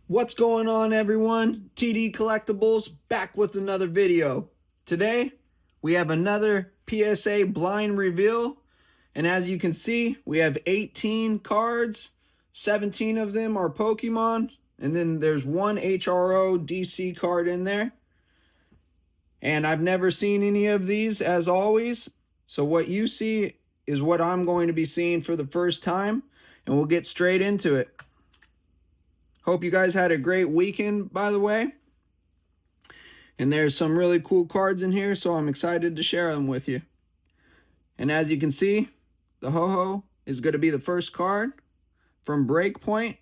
What's going on, everyone? TD Collectibles back with another video. Today we have another PSA blind reveal, and as you can see, we have 18 cards. 17 of them are Pokemon, and then there's one HRO DC card in there. And I've never seen any of these, as always, so what you see is what I'm going to be seeing for the first time, and we'll get straight into it. Hope you guys had a great weekend, by the way. And there's some really cool cards in here, so I'm excited to share them with you. And as you can see, the Ho-Ho is going to be the first card from Breakpoint,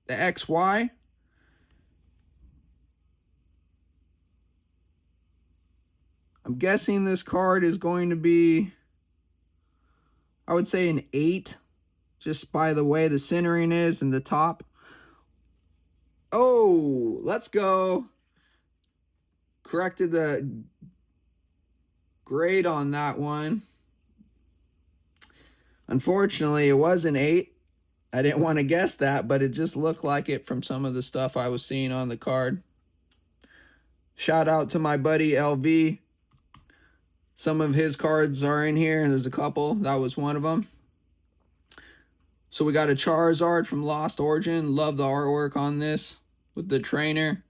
the XY. I'm guessing this card is going to be, I would say, an 8, just by the way the centering is and the top. Oh, let's go. Corrected the grade on that one. Unfortunately, it was an 8. I didn't want to guess that, but it just looked like it from some of the stuff I was seeing on the card. Shout out to my buddy LV. Some of his cards are in here, and there's a couple. That was one of them. So we got a Charizard from Lost Origin. Love the artwork on this with the trainer.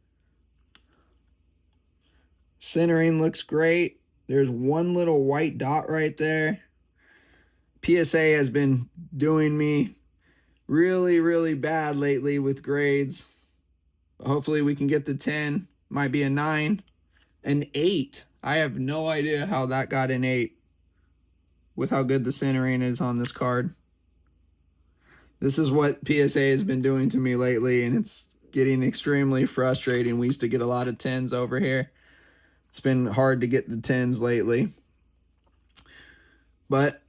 Centering looks great. There's one little white dot right there. PSA has been doing me really bad lately with grades. Hopefully we can get the 10. Might be a 9. An 8. I have no idea how that got an 8 with how good the centering is on this card. This is what PSA has been doing to me lately, and it's getting extremely frustrating. We used to get a lot of 10s over here. It's been hard to get the 10s lately. But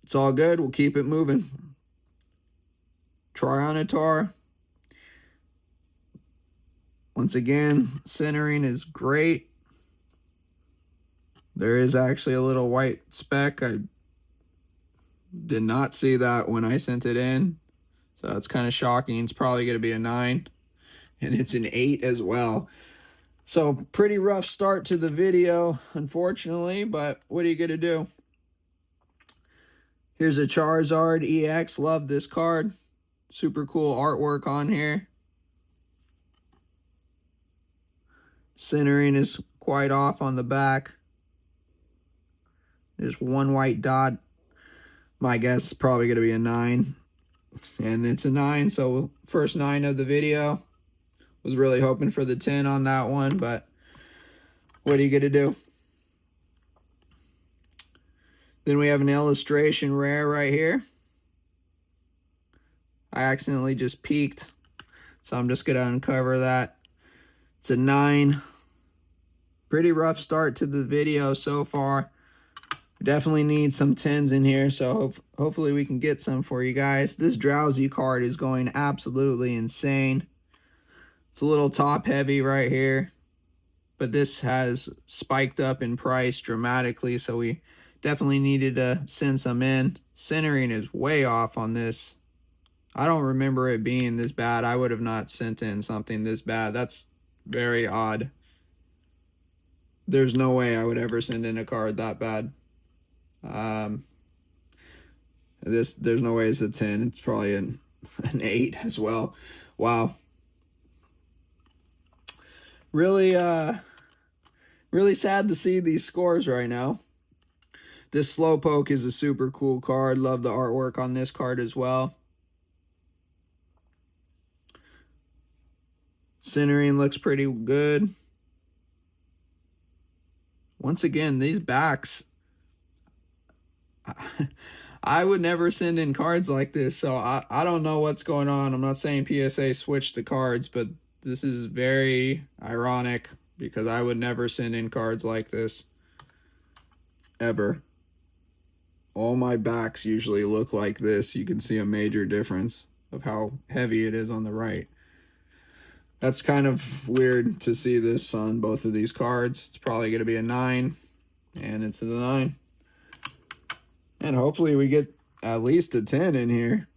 it's all good. We'll keep it moving. Tyranitar. Once again, centering is great. There is actually a little white speck. I did not see that when I sent it in. So that's kind of shocking. It's probably going to be a 9. And it's an 8 as well. So pretty rough start to the video, unfortunately. But what are you going to do? Here's a Charizard EX. Love this card. Super cool artwork on here. Centering is quite off on the back. There's one white dot. My guess is probably going to be a 9. And it's a 9, so first 9 of the video. Was really hoping for the 10 on that one, but what are you going to do? Then we have an illustration rare right here. I accidentally just peeked, so I'm just going to uncover that. It's a 9. Pretty rough start to the video so far. Definitely need some 10s in here, so hopefully we can get some for you guys. This Drowsy card is going absolutely insane. It's a little top heavy right here, but this has spiked up in price dramatically, so we definitely needed to send some in. Centering is way off on this. I don't remember it being this bad. I would have not sent in something this bad. That's very odd. There's no way I would ever send in a card that bad. There's no way it's a 10. It's probably an 8 as well. Wow. Really sad to see these scores right now. This Slowpoke is a super cool card. Love the artwork on this card as well. Centering looks pretty good. Once again, these backs, I would never send in cards like this, so I don't know what's going on. I'm not saying PSA switched the cards, but this is very ironic because I would never send in cards like this. Ever. All my backs usually look like this. You can see a major difference of how heavy it is on the right. That's kind of weird to see this on both of these cards. It's probably going to be a 9, and it's a 9. And hopefully we get at least a 10 in here.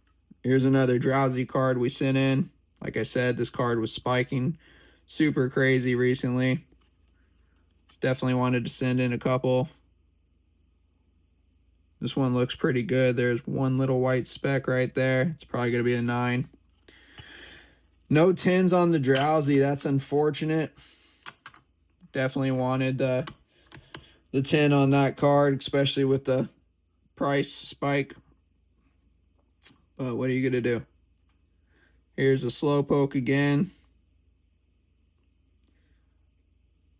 Here's another Drowsy card we sent in. Like I said, this card was spiking super crazy recently. Definitely wanted to send in a couple. This one looks pretty good. There's one little white speck right there. It's probably going to be a 9. No 10s on the Drowsy. That's unfortunate. Definitely wanted the 10 on that card, especially with the price spike. But what are you going to do? Here's a Slowpoke again.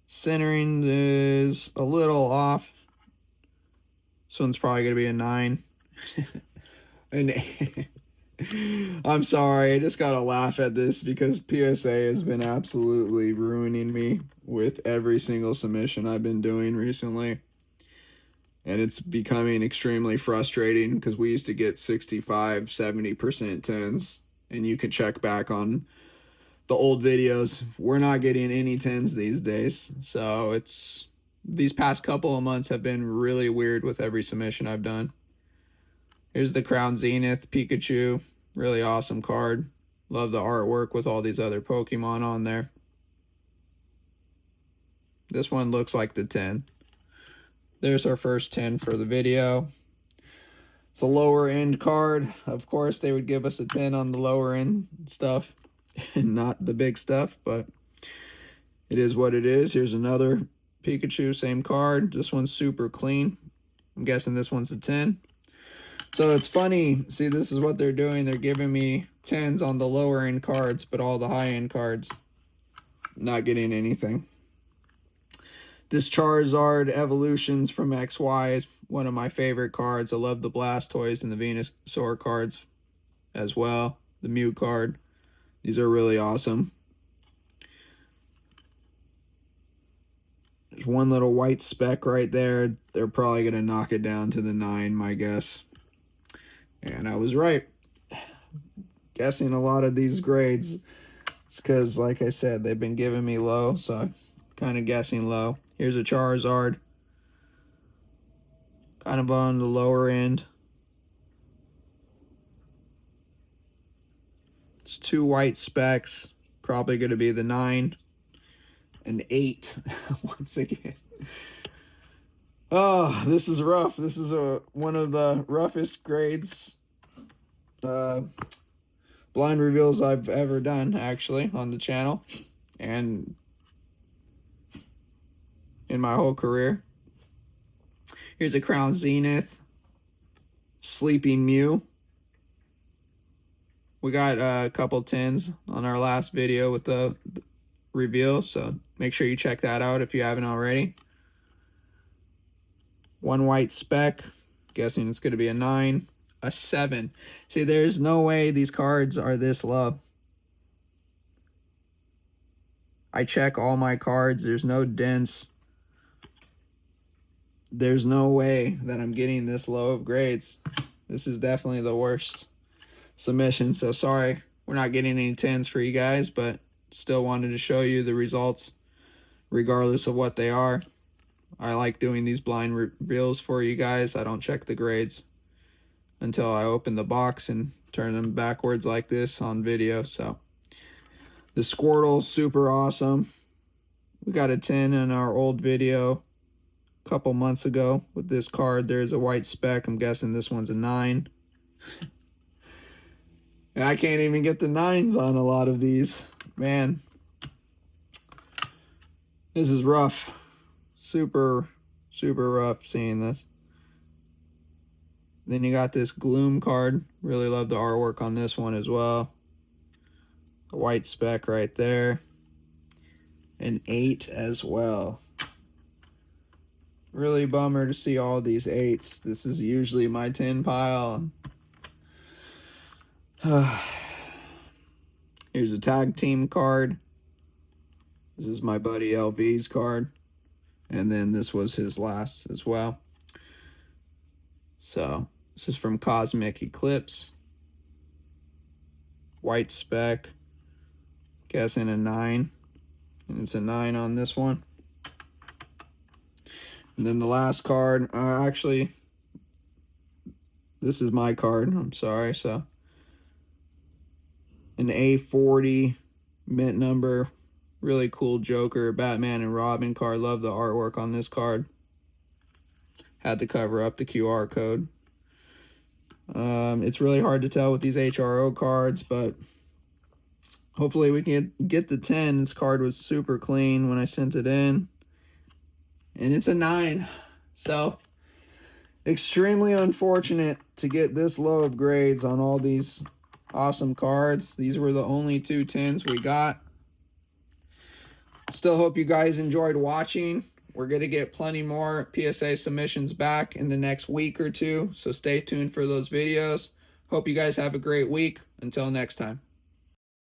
Centering is a little off. This one's probably going to be a 9. And I'm sorry, I just gotta laugh at this because PSA has been absolutely ruining me with every single submission I've been doing recently. And it's becoming extremely frustrating because we used to get 65, 70% 10s. And you can check back on the old videos. We're not getting any 10s these days. So it's these past couple of months have been really weird with every submission I've done. Here's the Crown Zenith Pikachu. Really awesome card. Love the artwork with all these other Pokemon on there. This one looks like the 10. There's our first 10 for the video. It's a lower end card. Of course, they would give us a 10 on the lower end stuff and not the big stuff, but it is what it is. Here's another Pikachu, same card. This one's super clean. I'm guessing this one's a 10. So it's funny, see, this is what they're doing. They're giving me 10s on the lower end cards, but all the high end cards, not getting anything. This Charizard Evolutions from XY is one of my favorite cards. I love the Blastoise and the Venusaur cards as well. The Mew card. These are really awesome. There's one little white speck right there. They're probably going to knock it down to the 9, my guess. And I was right. Guessing a lot of these grades. It's because, like I said, they've been giving me low, so I'm kind of guessing low. Here's a Charizard. Kind of on the lower end. It's 2 white specks. Probably going to be the 9. An 8 once again. Oh, this is rough. This is one of the roughest grades blind reveals I've ever done, actually, on the channel and in my whole career. Here's a Crown Zenith Sleeping Mew. We got a couple 10s on our last video with the reveal, so make sure you check that out if you haven't already. 1 white speck, guessing it's going to be a 9, a 7. See, there's no way these cards are this low. I check all my cards, there's no dents. There's no way that I'm getting this low of grades. This is definitely the worst submission, so sorry we're not getting any 10s for you guys, but still wanted to show you the results regardless of what they are. I like doing these blind reveals for you guys. I don't check the grades until I open the box and turn them backwards like this on video. So the Squirtle's super awesome. We got a 10 in our old video a couple months ago with this card. There's a white speck. I'm guessing this one's a 9. And I can't even get the 9s on a lot of these. Man, this is rough. Super, super rough seeing this. Then you got this Gloom card. Really love the artwork on this one as well. A white speck right there. An 8 as well. Really bummer to see all these 8s. This is usually my 10 pile. Here's a tag team card. This is my buddy LV's card. And then this was his last as well. So this is from Cosmic Eclipse. White speck. Guessing a 9. And it's a 9 on this one. And then the last card. Actually, this is my card. I'm sorry. So An A40 mint number. Really cool Joker, Batman and Robin card. Love the artwork on this card. Had to cover up the QR code. It's really hard to tell with these HRO cards, but hopefully we can get the 10. This card was super clean when I sent it in. And it's a 9. So, extremely unfortunate to get this low of grades on all these awesome cards. These were the only 2 10s we got. Still hope you guys enjoyed watching. We're going to get plenty more PSA submissions back in the next week or two, so stay tuned for those videos. Hope you guys have a great week. Until next time.